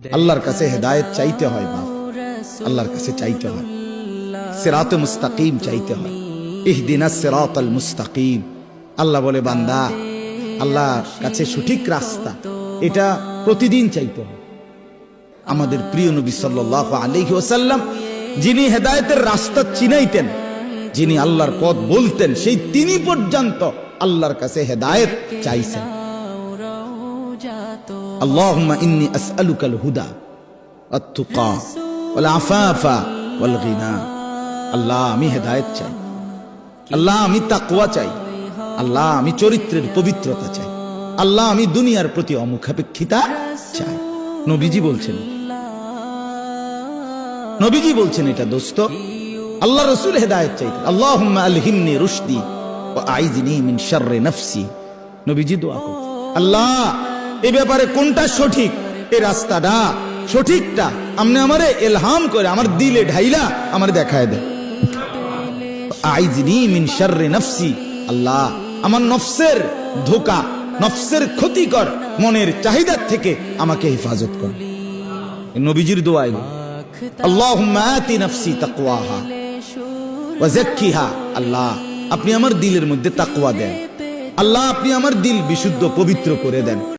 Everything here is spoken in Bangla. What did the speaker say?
আল্লাহর কাছে হেদায়েত চাইতে হয়, বাপ আল্লাহর কাছে চাইতে হয়, সিরাতে মুস্তাকিম চাইতে হয়। ইহদিনাস সিরাতাল মুস্তাকিম। আল্লাহ বলে, বান্দা আল্লাহর কাছে সঠিক রাস্তা, এটা প্রতিদিন চাইতে হয়। আমাদের প্রিয় নবী সাল্লাল্লাহু আলাইহি ওয়াসাল্লাম যিনি হেদায়েতের রাস্তা চিনাইতেন, যিনি আল্লাহর পথ বলতেন, সেই তিনি পর্যন্ত আল্লাহর কাছে হেদায়েত চাইছেন। আল্লাহুম্মা ইন্নী আসআলুকাল হুদা ওয়াত তুকা ওয়াল আফাফা ওয়াল গিনা। আল্লাহ আমি হেদায়েত চাই, আল্লাহ আমি তাকওয়া চাই, আল্লাহ আমি চরিত্রের পবিত্রতা চাই, আল্লাহ আমি দুনিয়ার প্রতি অমুখাপেক্ষিতা চাই। নবীজি বলছেন, নবীজি বলছেন এটা দোস্ত। আল্লাহ রাসূল হেদায়েত চাইতেন, আল্লাহুম্মা আলহিমনি রুশদি ওয়া আইযনি মিন শাররি নাফসি। নবীজি দোয়া করতেন, আল্লাহ এই ব্যাপারে কোনটা সঠিক, এই রাস্তাটা সঠিকটা আপনি আমারে ইলহাম করে আমার দিলে ঢাইলা আমারে দেখায় দেন। আইযনি মিন শাররি নাফসি, আল্লাহ আমার নফসের ধোঁকা, নফসের ক্ষতিকর মনের চাহিদার থেকে আমাকে হেফাজত কর। নবীজির দোয়া এলো, আল্লাহুম্মা আতি নাফসি তাকওয়াহা ওয়া যাক্কিহা। আল্লাহ আপনি আমার দিলের মধ্যে তাকওয়া দেন, আল্লাহ আপনি আমার দিল বিশুদ্ধ পবিত্র করে দেন।